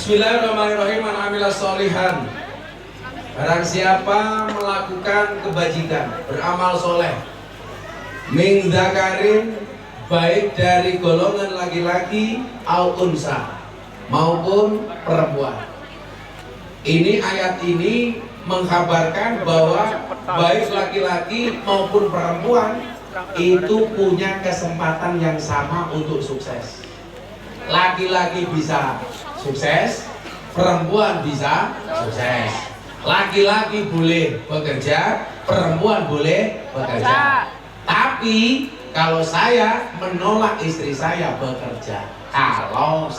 Bismillahirrahmanirrahim. Man amila sholihan, barang siapa melakukan kebajikan, beramal soleh, min dzakarin, baik dari golongan laki-laki au unsa maupun perempuan. Ini ayat ini mengkabarkan bahwa baik laki-laki maupun perempuan itu punya kesempatan yang sama untuk sukses. Laki-laki bisa sukses, perempuan bisa sukses. Laki-laki boleh bekerja, perempuan boleh bekerja. Tapi kalau saya menolak istri saya bekerja, kalau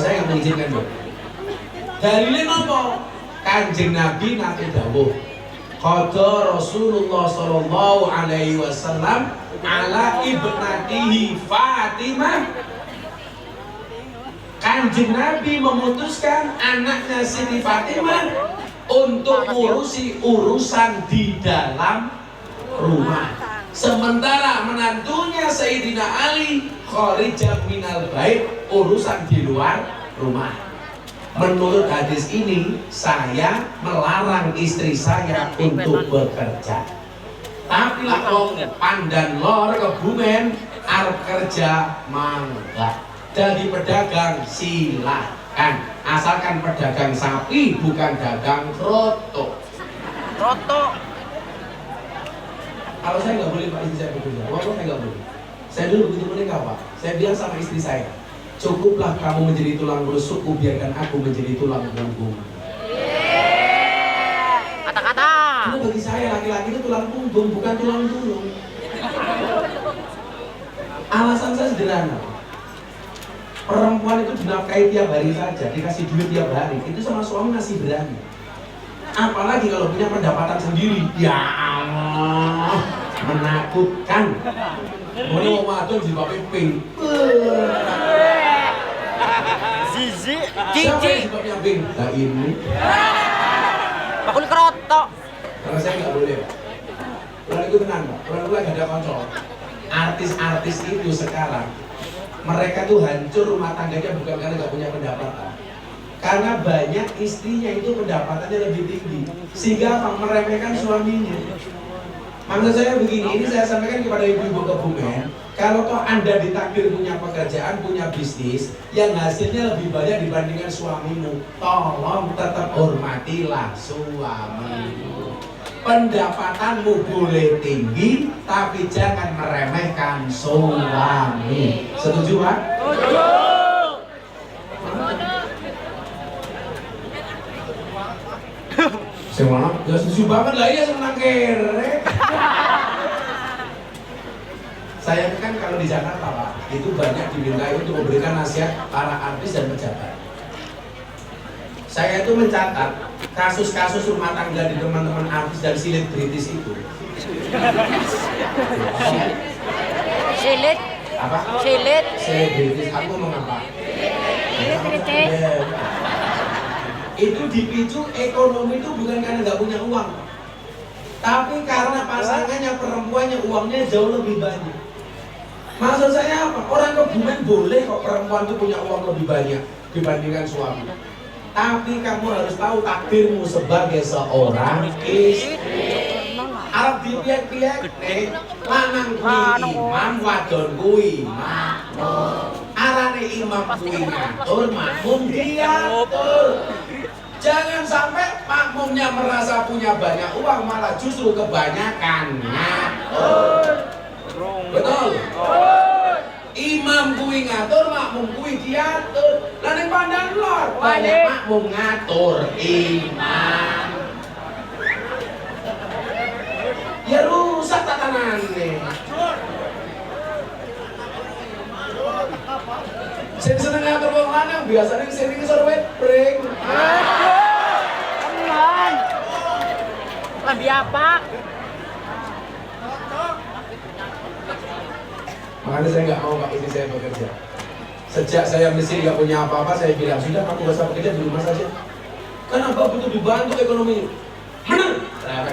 saya nggak mengizinkan dong. Dalilnya apa? Kanjeng Nabi nate dawuh, qada Rasulullah sallallahu alaihi wasallam ala ibnatihi Fatimah. Kanjeng Nabi memutuskan anaknya Siti Fatimah untuk ngurusi urusan di dalam rumah, sementara menantunya Sayyidina Ali kharijah minal bait, urusan di luar rumah. Menurut hadis ini, saya melarang istri saya untuk bekerja. Tapi lah wong pandan lor kebumen arep kerja mangga. Jadi pedagang silakan, asalkan pedagang sapi bukan dagang kroto. Kalau saya nggak boleh Pak, istri saya bekerja. Waktu saya nggak boleh. Saya dulu begitu menikah Pak, saya bilang sama istri saya, cukuplah kamu menjadi tulang rusukku, biarkan aku menjadi tulang punggung. Kata-kata. Karena bagi saya laki-laki itu tulang punggung, bukan tulang tulung. Alasan saya sederhana. Perempuan itu dinafkahi tiap hari saja, dikasih duit tiap hari, itu sama suami masih berani. Apalagi kalau punya pendapatan sendiri, ya Allah, menakutkan. Mana mau madon di bape pink. Zizi, Siapa cici. yang sebabnya pink? Nah ini. Bakul kerotok. Karena saya nggak boleh Pak. Kalau itu tenang Pak, kalau itu lagi ada kontrol. Artis-artis itu sekarang, mereka tuh hancur rumah tangganya bukan karena nggak punya pendapatan, karena banyak istrinya itu pendapatannya lebih tinggi, sehingga apa? Meremehkan suaminya. Maksud saya begini, ini saya sampaikan kepada ibu-ibu Kebumen, kalau toh Anda ditakdir punya pekerjaan, punya bisnis yang hasilnya lebih banyak dibandingkan suamimu, tolong tetap hormatilah suamimu. Pendapatanmu boleh tinggi, tapi jangan meremehkan suami. Setuju Pak? Setuju. Saya mana? Ya setuju banget lah, iya senang kere. Saya kan kalau di Jakarta Pak, itu banyak dimintai untuk memberikan nasihat para artis dan pejabat. Saya itu mencatat kasus-kasus rumah tangga di teman-teman artis dan selebritis itu. Silit. Apa? Silit. Selebritis, aku ngomong apa? Silit. Itu dipicu ekonomi itu bukan karena nggak punya uang, tapi karena pasangannya perempuannya uangnya jauh lebih banyak. Maksud saya apa? Orang Kebumen boleh kok perempuan itu punya uang lebih banyak dibandingkan suami. Tapi kamu harus tahu takdirmu sebagai seorang istri. Arab dipiak-piak nih, lanang kuwi imam, wadon kuwi makmum. Arane imam kuwi ngatur, makmum diatur. Jangan sampai makmumnya merasa punya banyak uang, malah justru kebanyakan ngatur. Betul? Imam kuwi ngatur, makmum kuwi diatur. Lah ning pandang lor, banyak makmum ngatur imam. Ya rusak tatanane. Sing seneng ngatur wong lanang biasane sing ngisor wetbring. Teman. Lebih apa? Makanya saya nggak mau Pak istri saya bekerja. Sejak saya mesti nggak punya apa-apa, saya bilang sudah kamu gak usah bekerja di rumah saja. Kenapa butuh dibantu ekonomi? Benar.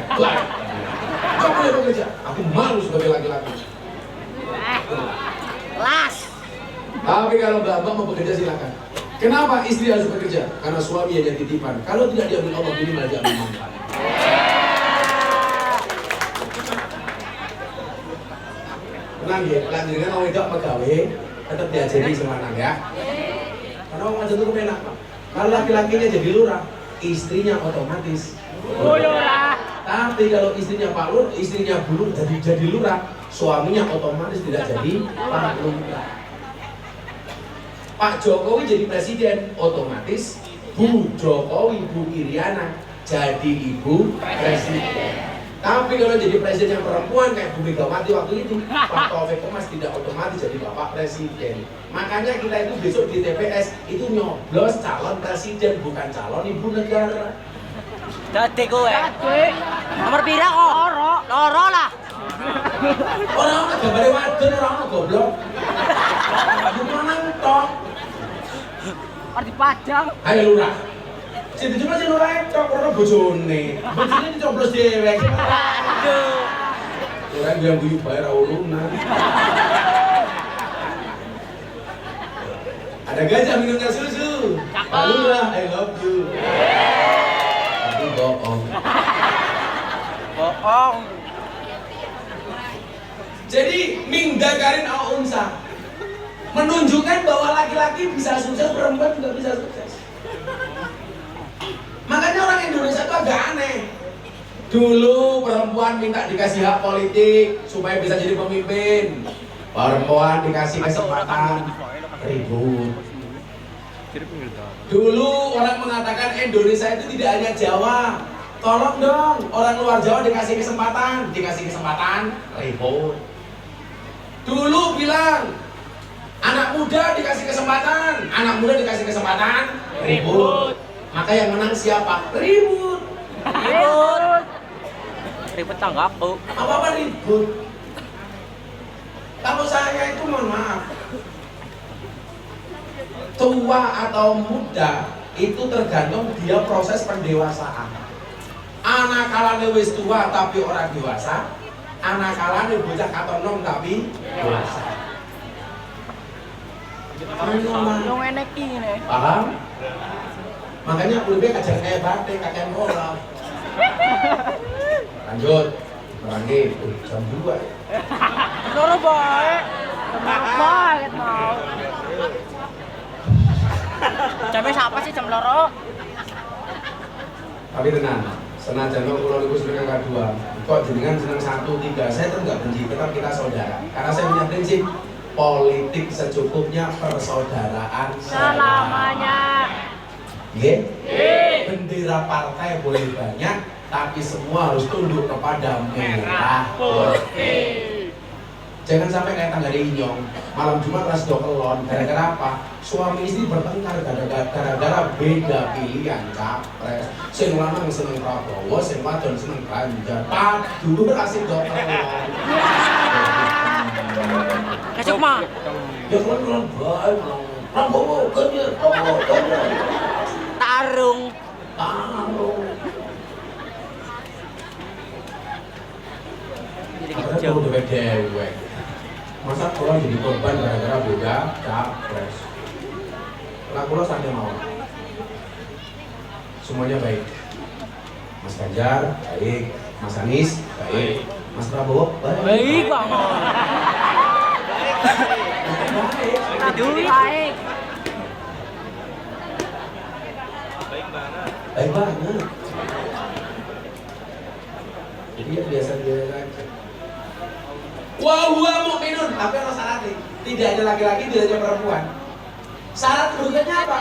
Kamu boleh bekerja. Aku malu sebagai laki-laki. Las. kalau mbak mau bekerja silakan. Kenapa istri harus bekerja? Karena suami hanya titipan. Kalau tidak diambil Allah, ini malah diambil manfaat. Tenang ya, lanjutkan orang itu pegawai tetap diajari sama anak ya. Karena orang macam itu enak. Kalau laki-lakinya jadi lurah, istrinya otomatis. Lurah. Tapi kalau istrinya Pak Lur, istrinya Bu jadi lurah, suaminya otomatis tidak jadi Pak Lurah. Pak Jokowi jadi presiden, otomatis Bu Jokowi, Bu Iriana jadi ibu presiden. Tapi kalau jadi presiden yang perempuan kayak Bu Megawati waktu itu, Pak Taufik Kemas tidak otomatis jadi bapak presiden. Makanya kita itu besok di TPS itu nyoblos calon presiden, bukan calon ibu negara. Dadi kowe. Nomor pira kok? Loro lah. Orang gambare wadon orang goblok. Gimana tok? Arep dipajang. Ayo lurah. Sing cuma sing lurah tok ora bojone. Bojone dicoblos dhewe. Aduh. Ora bilang guyu bae ra urunan. Ada gajah minumnya susu. Pak Lurah, I love you. Tapi bohong. Bohong. Jadi mingdakarin au unsa menunjukkan bahwa laki-laki bisa sukses, perempuan juga bisa sukses. Makanya orang Indonesia itu agak aneh. Dulu perempuan minta dikasih hak politik supaya bisa jadi pemimpin. Perempuan dikasih kesempatan, ribut. Dulu orang mengatakan Indonesia itu tidak hanya Jawa. Tolong dong, orang luar Jawa dikasih kesempatan, ribut. Dulu bilang anak muda dikasih kesempatan, ribut. Maka yang menang siapa? Ribut. Ribut tanggaku. Apa-apa ribut. Kalau saya itu mohon maaf, tua atau muda itu tergantung dia proses pendewasaan. Anak kalane wis tua tapi orang dewasa, anak kalane bocah katon nom tapi dewasa. Yang enek ini. Paham? Makanya lebih kajar kayak batik, kakek moral. Lanjut, lagi jam 2 ya. Loro bae. Banget mau. Jamnya siapa sih jam loro? Tapi tenang, senajan kalau niku seneng angka 2, kok jenengan seneng 1, 3, saya tetap nggak benci, tetap kita saudara. Karena saya punya prinsip politik secukupnya, persaudaraan Selamanya. Ye? Bendera partai boleh banyak, tapi semua harus tunduk kepada merah putih. Jangan sampai kayak tangga inyong, malam Jumat ras do kelon. Gara-gara apa? Suami istri bertengkar gara-gara beda pilihan capres. Sing lanang seneng Prabowo, sing wadon seneng Ganjar. Dulu berhasil do kelon. Kasuk mah. Ya kelon bae Prabowo, Ganjar, Prabowo, Ganjar. Tarung. Jadi Karena jauh. perlu dewek. Masa kalau jadi korban gara-gara beda capres. Lah kula santai mawon. Semuanya baik. Mas Ganjar baik, Mas Anies baik, Mas Prabowo baik. Baik banget. Duit. Baik. Baik banget. Jadi ya biasa-biasa aja. Wa huwa mu'minun, tapi ada syaratnya. Tidak ada laki-laki, tidak ada perempuan. Syarat kedudukannya apa?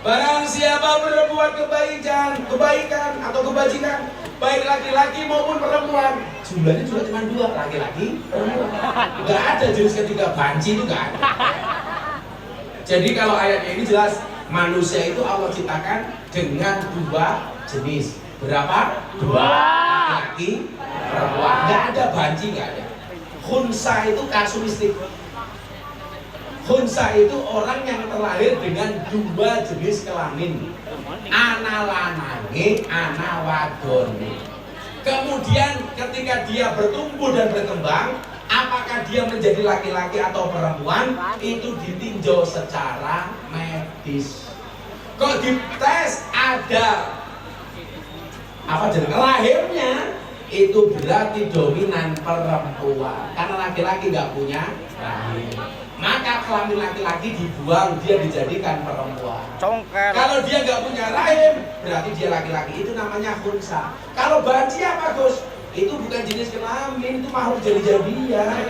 Barang siapa berbuat kebaikan atau kebajikan, baik laki-laki maupun perempuan. Jumlahnya juga cuma 2, laki-laki, perempuan. Gak ada jenis ketiga, banci itu gak ada. Jadi kalau ayatnya ini jelas, manusia itu Allah ciptakan dengan 2 jenis. Berapa? 2. Laki-laki, perempuan. Gak ada banci, gak ada. Khunsa itu kasuistik. Khunsa itu orang yang terlahir dengan 2 jenis kelamin. Ana lanange, ana wadone. Kemudian ketika dia bertumbuh dan berkembang, apakah dia menjadi laki-laki atau perempuan, itu ditinjau secara medis. Kok dites ada apa jeneng rahimnya, itu berarti dominan perempuan, karena laki-laki nggak punya rahim. Maka kelamin laki-laki dibuang, dia dijadikan perempuan. Congkel. Kalau dia nggak punya rahim, berarti dia laki-laki, itu namanya khunsa. Kalau banci apa Gus? Itu bukan jenis kelamin, itu makhluk jadi-jadian.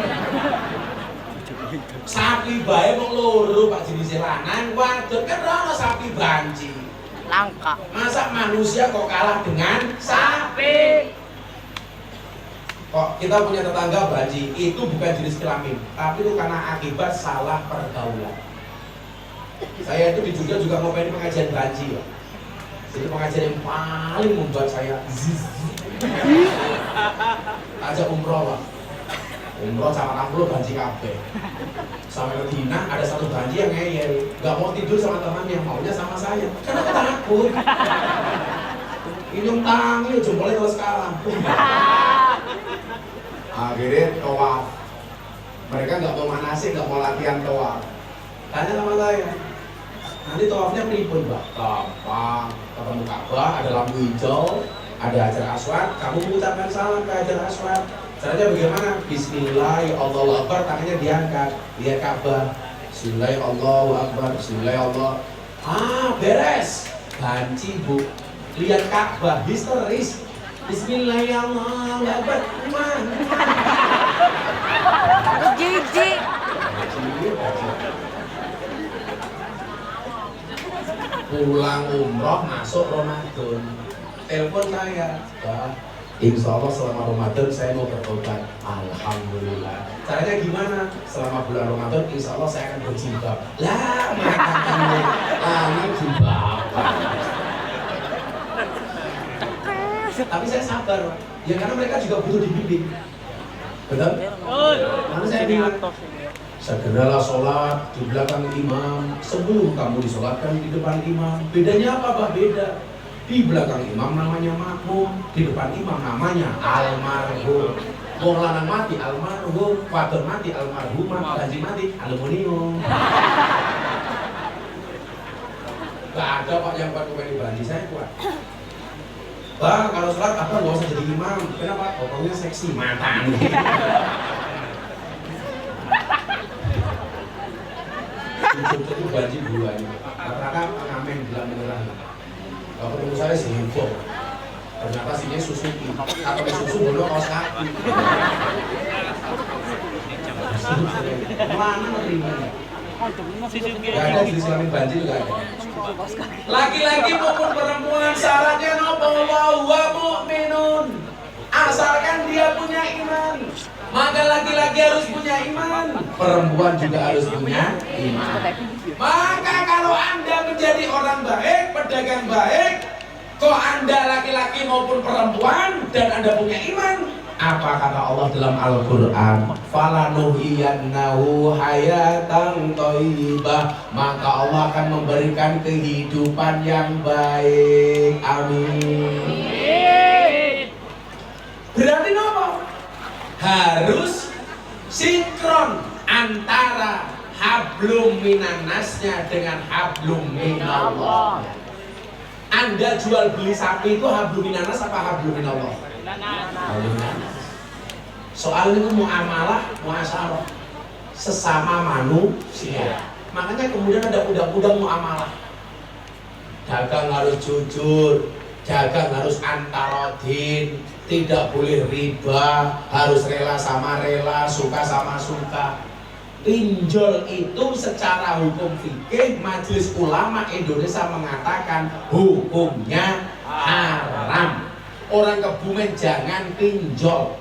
Sapi bae mung loro Pak jenis lanang, wadon kan ora sapi banci. Langka. Masa manusia kok kalah dengan sapi? Kok kita punya tetangga banci, itu bukan jenis kelamin, tapi itu karena akibat salah pergaulan. Saya itu di Jogja juga mau pengen pengajian banci ya. Jadi pengajian yang paling membuat saya ajak umroh Pak. Umroh sama aku banci kabeh. Sampai Medina ada satu banci yang ngeyel, nggak mau tidur sama temannya, maunya sama saya. Karena aku takut. Ini tangi jempolnya terus kalah. Akhirnya tawaf. Mereka nggak mau manasik, nggak mau latihan tawaf. Tanya sama saya, nanti tawafnya pripun Mbak? Gampang, ketemu Ka'bah, ada lampu hijau, ada Hajar Aswad, kamu mengucapkan salam ke Hajar Aswad. Caranya bagaimana? Bismillah, ya Allahu Akbar, tangannya diangkat, lihat Ka'bah. Bismillah, ya Allahu Akbar, Bismillah, ya Allah. Beres. Banci Bu, lihat Ka'bah, histeris. Bismillahirrahmanirrahim. Jijik. Pulang umroh masuk Ramadan. Telepon saya, Pak. Insya Allah selama Ramadan saya mau bertobat. Alhamdulillah. Caranya gimana? Selama bulan Ramadan insya Allah saya akan berjilbab. Lah, mengatakannya lama jilbab. Tapi saya sabar, ya karena mereka juga butuh dibimbing. Betul? Karena saya bilang, segeralah sholat di belakang imam sebelum kamu disolatkan di depan imam. Bedanya apa Pak? Beda. Di belakang imam namanya makmum, di depan imam namanya almarhum. Wong lanang mati almarhum, wadon mati almarhumah, banci mati aluminium. Gak ada Pak yang kuat di banci, saya kuat. Bang, kalau sholat apa nggak usah jadi imam. Kenapa? Pokoknya seksi, matang. Itu banci buahnya. Rata-rata pengamen bilang beneran. Kalau ketemu saya sih info. Ternyata sini Suzuki. Atau susu bodoh kaos kaki. Mana menerimanya? Gak ada jenis kelamin banci juga ada. Laki-laki maupun perempuan syaratnya nopo wa mu'minun. Asalkan dia punya iman. Maka laki-laki harus punya iman, perempuan juga harus punya iman. Maka kalau Anda menjadi orang baik, pedagang baik, kok Anda laki-laki maupun perempuan dan Anda punya iman, apa kata Allah dalam Al-Quran? Falanuhiyannahu hayatan thayyibah. Maka Allah akan memberikan kehidupan yang baik. Amin. Berarti apa? Harus sinkron antara hablum minannasnya dengan hablum minallah. Anda jual beli sapi itu hablum minannas apa hablum minallah? Soal ini muamalah, muasyarah sesama manusia. Makanya kemudian ada undang-undang muamalah. Dagang harus jujur, dagang harus antarodin, tidak boleh riba, harus rela sama rela, suka sama suka. Pinjol itu secara hukum fikih Majelis Ulama Indonesia mengatakan hukumnya haram. Orang Kebumen jangan pinjol.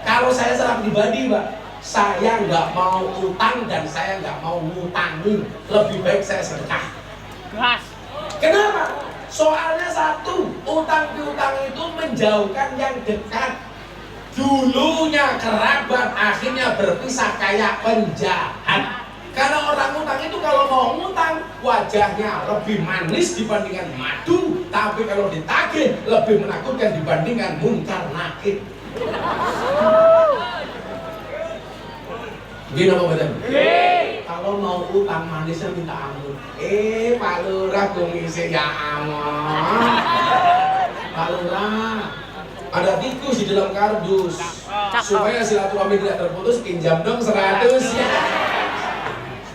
Kalau saya secara pribadi Mbak, saya nggak mau utang dan saya nggak mau ngutangin. Lebih baik saya sedekah. Kenapa? Soalnya satu, utang piutang itu menjauhkan yang dekat. Dulunya kerabat, akhirnya berpisah kayak penjahat. Karena orang utang itu kalau mau ngutang, wajahnya lebih manis dibandingkan madu, tapi kalau ditagih lebih menakutkan dibandingkan munkar nakir. Gini apa betul? Kalau mau utang manisnya minta ampun. Pak Lurah ngisi ya ampun. Pak Lurah, ada tikus di dalam kardus. Supaya silaturahmi tidak terputus, pinjam dong 100 ya.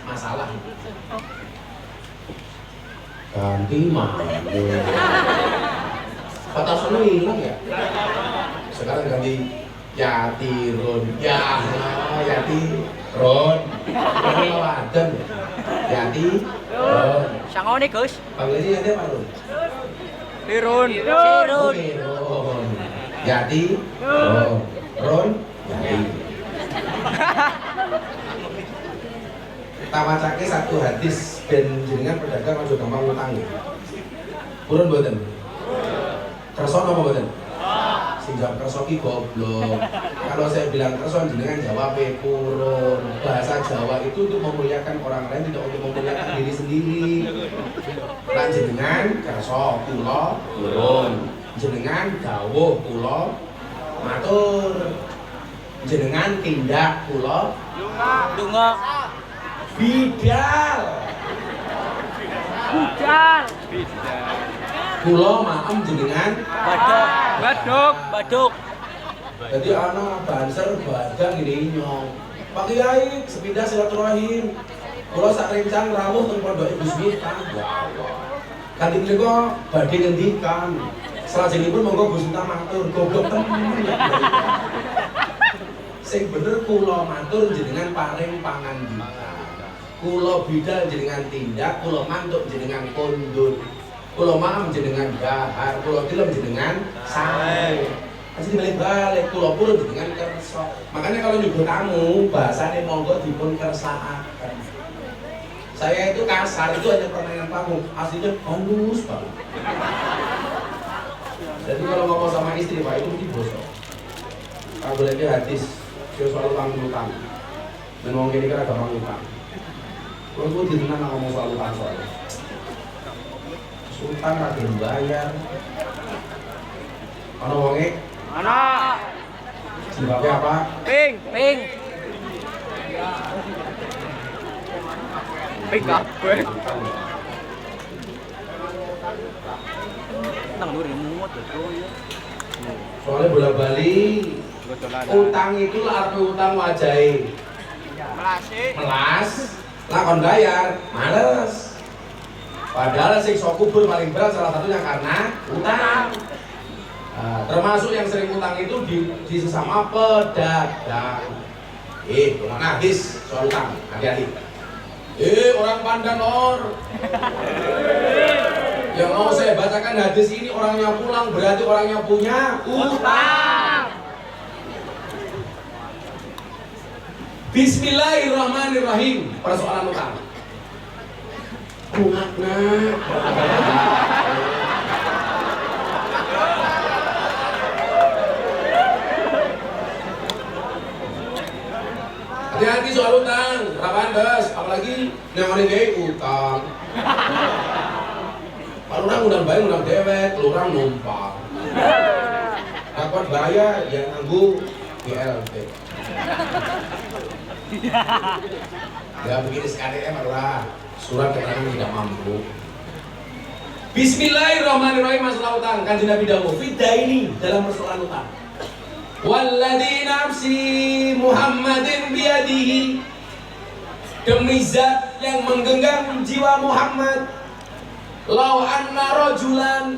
Masalah. Ganti mana? Petasannya hilang ya? Sekarang ganti Yati Ron. Ya Allah, Yati Ron. Ini wajan ya? Yati Ron. Sangone, Gus. Panggilnya Yati apa Ron? Ron. Ron. Yati Ron. Ron Yati. Tawacake satu hadis ben jenengan pedagang aja gampang ngutang ya. Purun mboten? Kerso napa mboten? Sing jawab kerso ki goblok. Kalau saya bilang kerso jenengan jawab purun. Bahasa Jawa itu untuk memuliakan orang lain, tidak untuk memuliakan diri sendiri. Lan jenengan kerso kula purun. Jenengan dawuh kula matur. Jenengan tindak kula Donga. Bidal. Budal. Kula maem jenengan Baduk. jadi anak banser badang ini nyong. Pak Kiai sepindah silaturahim. Kula sak rencang rawuh teng pondok Ibu Smita. Ya Allah. Kanthi menika badhe ngendikan. Salajengipun monggo Gus Sinta matur goblok temen. Sing bener kula matur jenengan paring pangandika. Kula bidal jenengan tindak, kula mantuk jenengan kondun. Kula maem jenengan dahar, kula tilem jenengan sae. Aja dibalik-balik, kula purun jenengan kersa. Makanya kalau nyuguh tamu, bahasane monggo dipun kersakaken. Saya itu kasar, itu hanya permainan panggung, aslinya halus banget. Jadi kalau ngomong sama istri, Pak, itu mesti bosok. Kalau boleh hadis, saya selalu utang. Dan ngomong gini kan gampang utang. Kalau gue ditenang ngomong soal utang soalnya. Utang lagi bayar. Mana wonge? Mana? Sebabnya apa? Ping. Ping kabeh. Nang nuri muat betul ya. Soalnya bola-bali utang itu lah arti utang wajahe. Melas. Lah kon bayar, males. Padahal sing sok kubur paling berat salah satunya karena utang. Termasuk yang sering utang itu di sesama pedagang. Kemana habis soal utang, hati-hati. Orang Pandan or. Yang mau saya bacakan hadis ini orangnya pulang berarti orangnya punya utang. Bismillahirrahmanirrahim. Persoalan utang. Kuatna. Hati-hati soal utang, rapandes, apalagi yang kayak utang. Kalau orang undang bayar, undang dewek, orang numpang. Dapat bayar, yang nanggung GLT. Ya begini sekali lah, surat keterangan tidak mampu. Bismillahirrahmanirrahim. Masalah utang, kanjeng Nabi dawuh, fidaini dalam persoalan utang. Walladzi nafsi Muhammadin biyadihi, demi zat yang menggenggam jiwa Muhammad. Lau anna rajulan,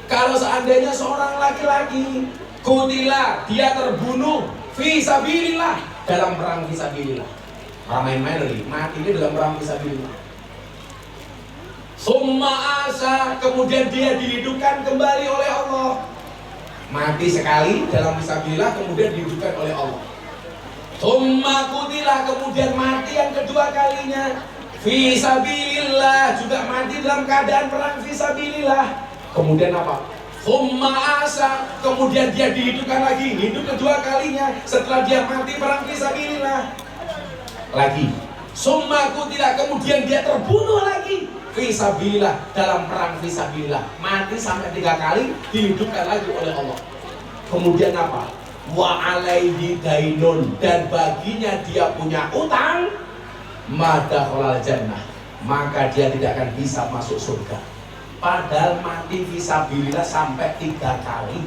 kalau seandainya seorang laki-laki kutila, dia terbunuh fi sabilillah, dalam perang fisabilillah. Orang main-main lagi, mati ini dalam perang fisabilillah. Summa asa, kemudian dia dihidupkan kembali oleh Allah. Mati sekali dalam fisabilillah, kemudian dihidupkan oleh Allah. Summa kutila, kemudian mati yang kedua kalinya fisabilillah, juga mati dalam keadaan perang fisabilillah. Kemudian apa? Summa asa, kemudian dia dihidupkan lagi, hidup kedua kalinya setelah dia mati perang fisabilillah. Lagi summa kutila, kemudian dia terbunuh lagi fisabilillah, dalam perang fisabilillah, mati sampai 3 kali, dihidupkan lagi oleh Allah. Kemudian apa? wa alaihi dainun, dan baginya dia punya utang, madakhalal jannah, maka dia tidak akan bisa masuk surga. Padahal mati fisabilillah sampai 3 kali,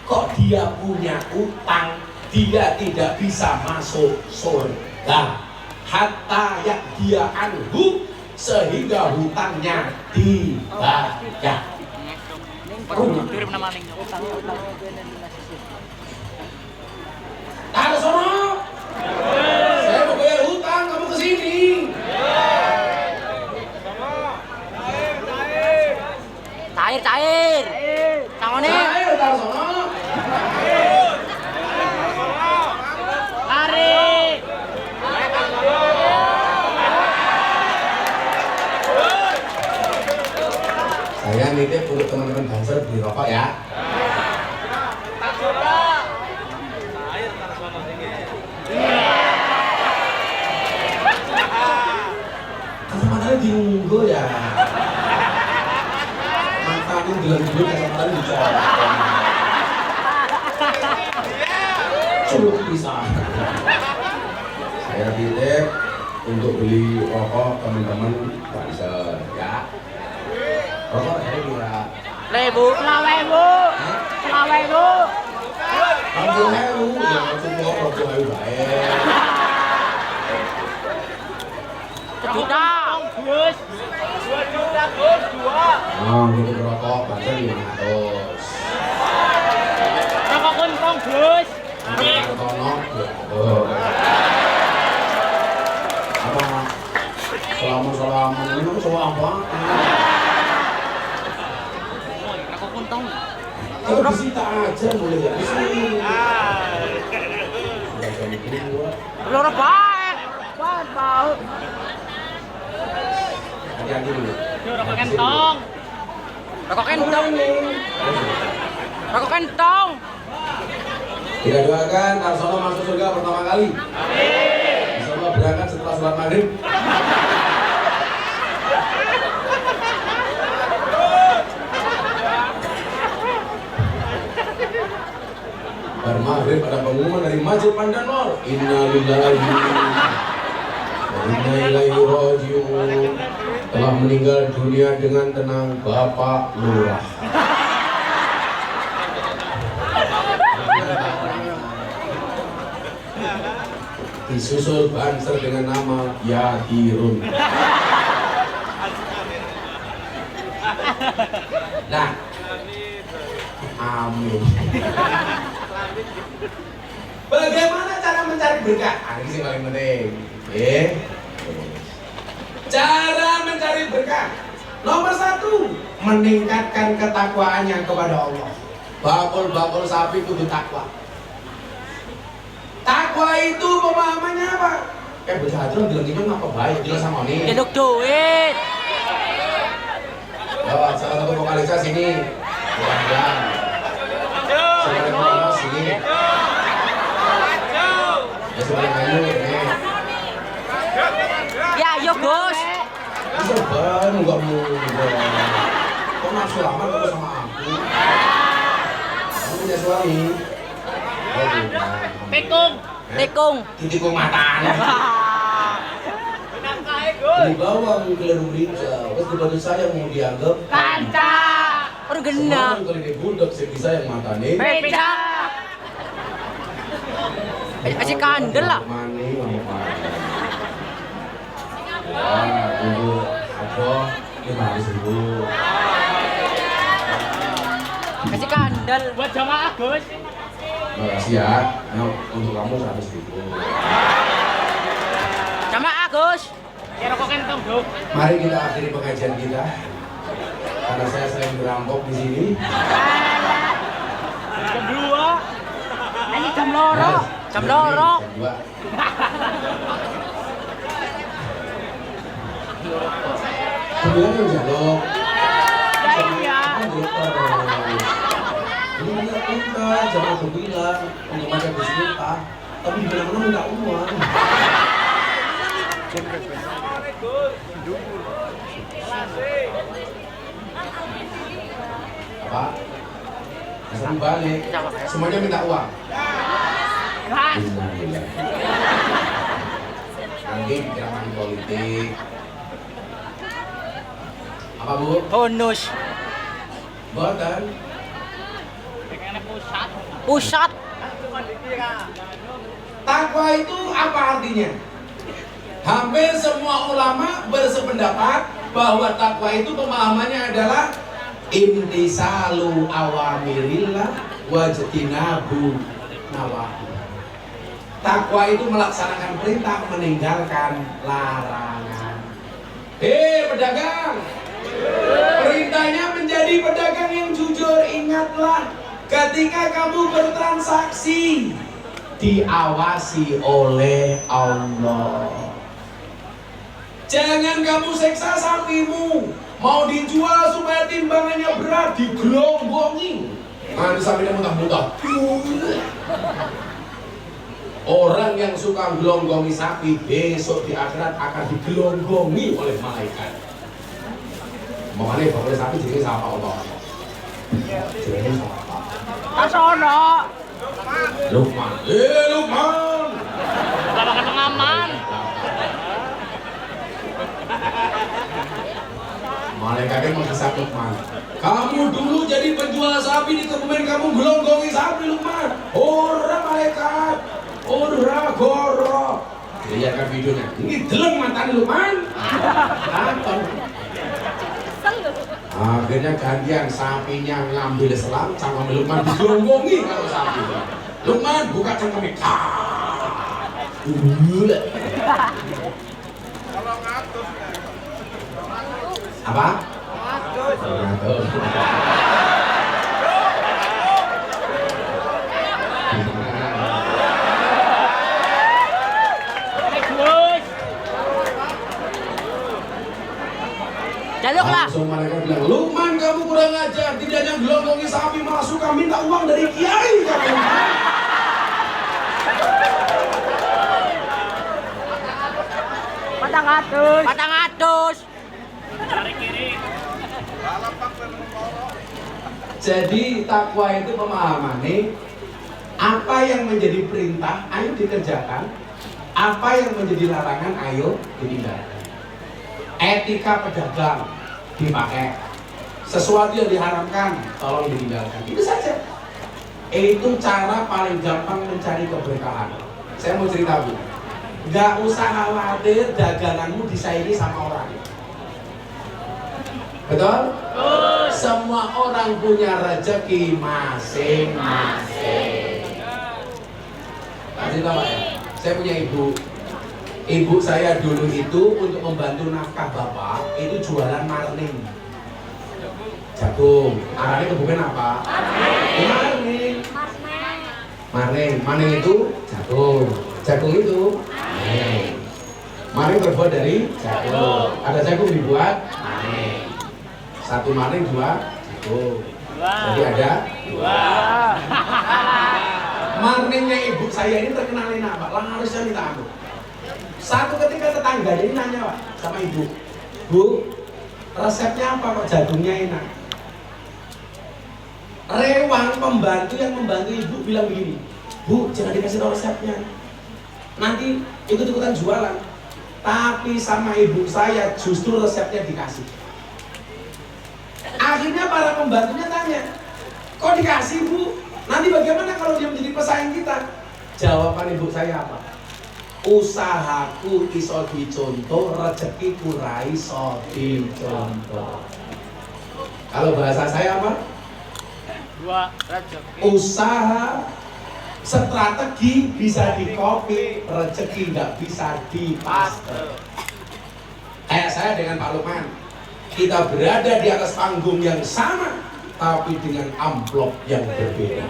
kok dia punya utang, dia tidak bisa masuk surga. Hatta yak dia anhu, sehingga hutangnya dibayar. Taruh sono. Saya mau bayar hutang, kamu kesini. Cair. Tangannya. Cair, taruh sono. Lari. Saya nitip untuk teman-teman dancer beli rokok ya. Kacamatanya diunggo ya. Mantannya bilang dulu kacamatanya dicolok. Culuk bisa. Saya titip untuk beli rokok teman-teman dancer ya. Rokok saya kira Lebu. Rokok heru, ya cukup rokok heru baik. Sejuta. Gus. 2 juta, Gus. 2. Nah, untuk rokok banter 500. Rokok kuntong, Gus. Untuk tonok 200. Apa? Selama ini coba apa? Rokok kuntong. Kalau disita aja boleh nggak di sini? Sudah jam 2. Loro bae. Bae bau. Hati-hati dulu. Rokok kentong. Rokok kentong. Kita doakan Tarsono masuk surga pertama kali. Amin. Insyaallah berangkat setelah sholat maghrib. Bar maghrib ada pengumuman dari Masjid Pandanol. Inna lillahi wa inna ilaihi raji'un. Telah meninggal dunia dengan tenang Bapak Lurah. Disusul banser dengan nama Yadirun. Nah, amin. Bagaimana cara mencari berkah? Ini sih paling penting. Cara mencari berkah. Nomor 1, meningkatkan ketakwaannya kepada Allah. Bakul sapi kudu takwa. Takwa itu pemahamannya apa? Bocah itu bilang gimana apa baik jelas sama nih. Jaluk duit. Salah satu vokalisnya sini. Bukan. Sebenarnya sini. Ya sebenarnya kamu ini. Ya, yo Gus. Bisa ban enggak mau. Kok nafsu amat kalau sama aku? Kamu punya suami. Oh, Tekung. Titikung matanya. Di bawah keliru rinca, terus dibantu saya mau dianggap Kanca. Orang genah. kalau di budak segi saya yang matanya. Beda. Asyik kandel lah. Mani, ngomong mani. Wah, dulu apa? 500.000. Kasih kandel. Buat jamaah Gus. Makasih ya. Nah, untuk kamu 100.000. Jamaah Gus. Ya rokok kentong, Dok. Mari kita akhiri pengajian kita. Karena saya sering berampok di sini. Jam 2. Ini jam loro. Jam loro. Jam 2. Kemudian yang jaluk. Iya. Ini minta minta, jangan aku bilang punya macam bismita, tapi di mana-mana minta uang. Apa? Asal balik, semuanya minta uang. Innalillah. Nanti bicara money politik. Apa Bu? Bonus. Boten. Pusat. Takwa itu apa artinya? Hampir semua ulama bersependapat bahwa takwa itu pemahamannya adalah imtisalu awamirillah wajtinabu nawahi. Takwa itu melaksanakan perintah, meninggalkan larangan. Pedagang, perintahnya menjadi pedagang yang jujur. Ingatlah, ketika kamu bertransaksi diawasi oleh Allah. Jangan kamu seksa sapimu, mau dijual supaya timbangannya berat, digelonggongi. Nanti sapinya muntah-muntah. Orang yang suka gelonggongi sapi besok di akhirat akan digelonggongi oleh malaikat. Makanya bakal sapi jadi sama Allah. Jadi sama. Asono. Lukman. Lukman. Lapangan pengaman. Malaikatnya menghisap Lukman. Kamu dulu jadi penjual sapi di kebumen, kamu gelonggongi sapi Lukman. Orang malaikat. Ora goro. Lihat kan videonya. Ini deleng mantan Lukman. Akhirnya gantian sapinya ngambil selang, cangkem Lukman digelonggongi kalau sapi. Lukman buka cangkemnya. Apa? Ngatus. Jaluklah. Langsung mereka bilang, Lukman kamu kurang ajar, tidak hanya gelonggongi sapi, malah suka minta uang dari kiai kamu. Patang atus. Patang atus. Jadi takwa itu pemahamannya apa yang menjadi perintah ayo dikerjakan, apa yang menjadi larangan ayo ditinggalkan. Etika pedagang dipakai, sesuatu yang diharamkan tolong ditinggalkan, itu saja. Itu cara paling gampang mencari keberkahan. Saya mau cerita Bu, nggak usah khawatir daganganmu disaingi sama orang. Betul? Semua orang punya rezeki masing-masing. Kasih tahu ya, saya punya ibu. Ibu saya dulu itu untuk membantu nafkah bapak itu jualan marning, jagung. Arahnya kebumen apa? Marning. Marning itu jagung. Jagung itu marning. Marning terbuat dari jagung. Ada jagung dibuat marning. Satu marning dua jagung. Jadi ada dua. Marningnya ibu saya ini terkenal enak Pak, larisnya minta ampun. Satu ketika tetangga ini nanya Pak sama ibu, Bu, resepnya apa kok jagungnya enak? Rewang pembantu yang membantu ibu bilang begini, Bu, jangan dikasih tahu resepnya, nanti ikut-ikutan jualan. Tapi sama ibu saya justru resepnya dikasih. Akhirnya para pembantunya tanya, kok dikasih Bu? Nanti bagaimana kalau dia menjadi pesaing kita? Jawaban ibu saya apa? Usahaku iso dicontoh, rezekiku ra iso dicontoh. Kalau bahasa saya apa? Dua rezeki. Usaha strategi bisa dikopi, rezeki nggak bisa dipaste. Kayak saya dengan Pak Lukman, kita berada di atas panggung yang sama, tapi dengan amplop yang berbeda.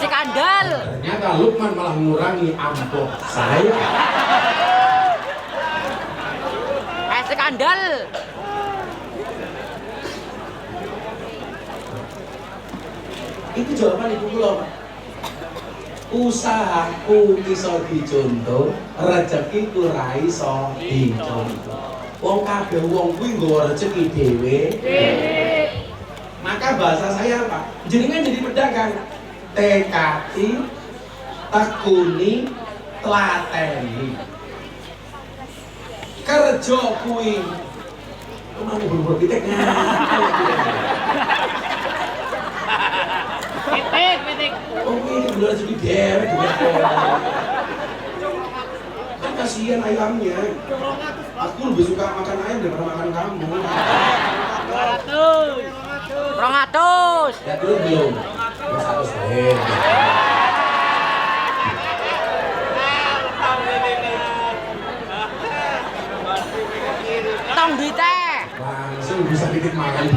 Skandal. Ternyata Lukman malah mengurangi amplop saya. Skandal. Itu jawaban ibu kula, Pak. Usahaku iso dicontoh, rezekiku ra iso dicontoh. Wong kabeh wong kuwi nggawa rezeki dhewe. Maka bahasa saya apa? Jenengan jadi pedagang. Tekati, tekuni, telateni. Kerja kuwi. Mau buru-buru pitik Pitik. Oh ini beneran jadi dewek kan kasihan ayamnya. Aku lebih suka makan ayam daripada makan kamu. 200. Ya dulu belum. Ya 100 Tong duite. langsung bisa dikit makan.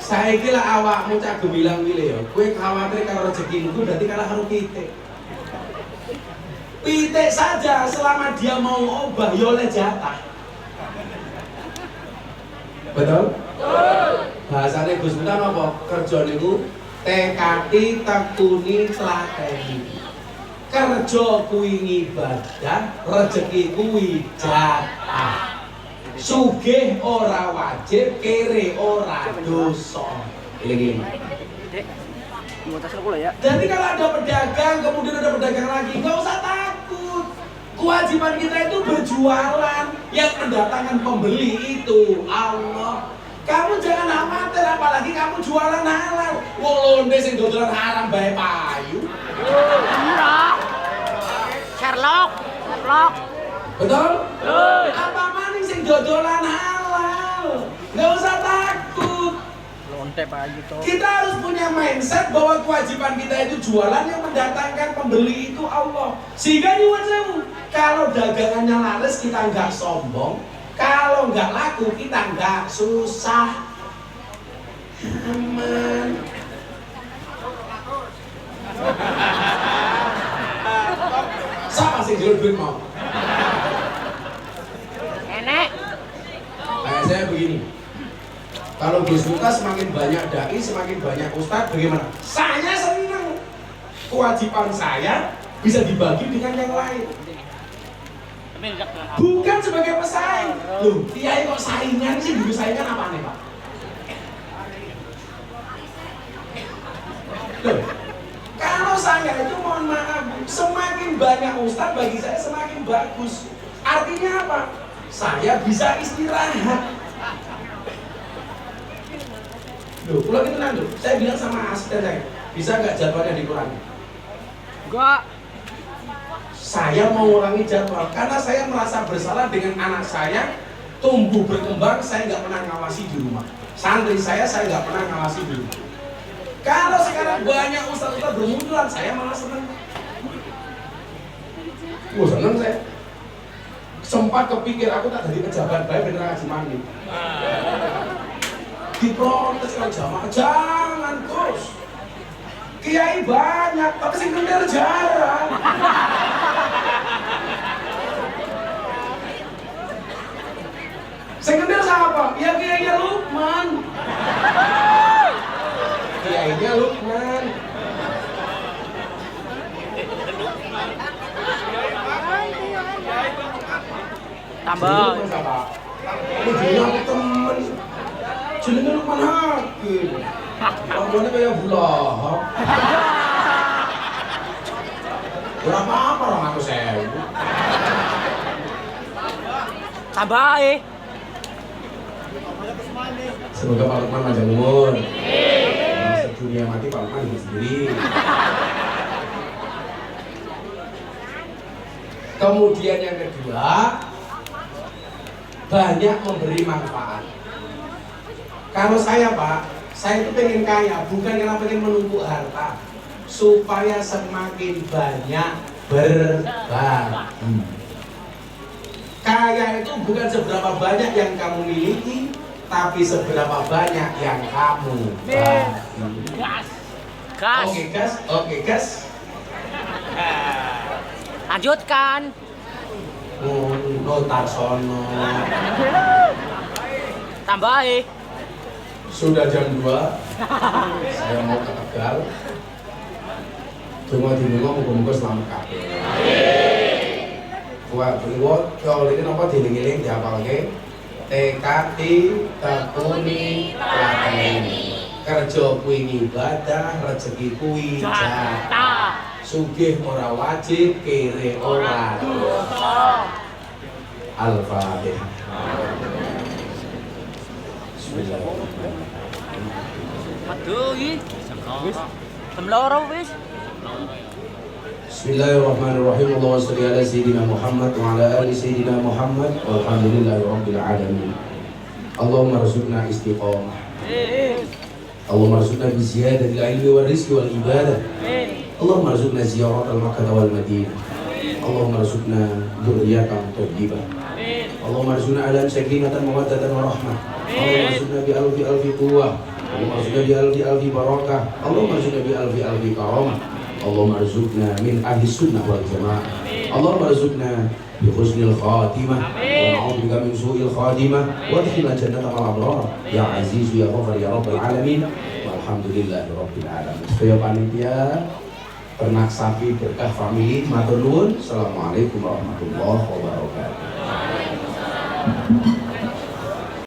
Saya kira awakmu cak gemilang milih ya. Kue khawatir kalau rezekimu itu berarti kalah karo pitik. Pitik saja selama dia mau obah ya oleh jatah. Betul? Bahasanya Gus Miftah apa? Kerja niku tekati tekuni tlateni. Kerja kuwi ngibadah, rezeki kuwi jatah. Sugih ora wajib, kere ora dosa. Eling-eling. Dek, mau tas aku ya. Jadi kalau ada pedagang, kemudian ada pedagang lagi, nggak usah takut. Kewajiban kita itu berjualan. Yang mendatangkan pembeli itu Allah. Kamu jangan khawatir, apalagi kamu jualan halal. Wong londe sing dodolan haram bae payu. Sherlock. Betul? Apa maning sing dodolan halal? Nggak usah takut. Lonte payu toh. Kita harus punya mindset bahwa kewajiban kita itu jualan yang mendatangkan pembeli itu Allah. Sehingga nyuwun sewu, kalau dagangannya laris kita nggak sombong, kalau nggak laku kita nggak susah. Aman. Siapa sih jual duit mau? Enek. Kayak saya begini. Kalau Gus Miftah semakin banyak dai, semakin banyak ustadz, bagaimana? Saya senang. Kewajiban saya bisa dibagi dengan yang lain. Bukan sebagai pesaing. Loh, kiai kok saingan sih? Dulu saingan apa nih Pak? Loh, kalau saya itu mohon maaf, semakin banyak ustadz bagi saya semakin bagus. Artinya apa? Saya bisa istirahat. Loh, pulang itu nanti, saya bilang sama asisten saya, bisa nggak jadwalnya dikurangi? Enggak. Saya mau ngurangi jadwal, karena saya merasa bersalah dengan anak saya tumbuh berkembang, saya nggak pernah ngawasi di rumah. Santri saya nggak pernah ngawasi di rumah. Kalau sekarang banyak ustadz-ustadz bermunculan, saya malah seneng. Seneng saya. Sempat kepikir aku tak jadi pejabat baik bener ngaji mandi. Diprotes kalau jamaah, jangan Gus. Kiai banyak, tapi sing kendir jarang. Sing kendir siapa? Ya kiainya Lukman. Kiainya Lukman. Tambah. Ini dia temen. Jenenge Lukman Hakim. Ngomongnya kayak bulahap. Berapa apa orang aku sewu? Tambah Semoga Pak Lukman panjang umur. Sedunia mati Pak Lukman hidup sendiri. Kemudian yang kedua, banyak memberi manfaat. Kalau saya Pak, saya itu pengen kaya, bukan karena pengen menumpuk harta, supaya semakin banyak berbagi. Kaya itu bukan seberapa banyak yang kamu miliki, tapi seberapa banyak yang kamu bagi. Gas. Oke gas. Lanjutkan. Notar sono. Tambah Sudah jam 2. Saya mau ke Tegal. Tunggu di rumah, muka-muka selamat kabeh. Buat beliau kalau ini apa dieling-eling diapalke tekati takuni lateni kerja kuwi ibadah rezeki kuwi jatah sugih ora wajib kere ora dosa. Al-Fatihah. Bismillahirrahmanirrahim. Aduh iki. Semloro wis. Bismillahirrahmanirrahim. Allahumma shalli ala sayyidina Muhammad wa ala ali sayyidina Muhammad walhamdulillahi rabbil alamin. Allahumma rzuqna istiqamah. Allahumma rzuqna bi ziyadatil ilmi wal rizqi wal ibadah. Allahumma rzuqna ziyarat al-Makkah wal Madinah. Allahumma rzuqna dzurriyyatan thayyibah. Allahumma rzuqna alam sakinatan mawaddatan wa rahmah. Allahumma rzuqna bi alfi quwwah. Allahumma rzuqna bi alfi barakah. Allahumma rzuqna bi alfi karamah. Allahumma rzuqna min ahli sunnah wal jamaah. Allahumma rzuqna bi husnil khatimah wa na'udzubika min su'il khatimah wa adkhilna jannata ma'al abrar ya aziz ya ghafar ya rabbal alamin walhamdulillahi rabbil alamin. Saya panitia ternak sapi berkah family matur nuwun. Assalamualaikum warahmatullahi wabarakatuh.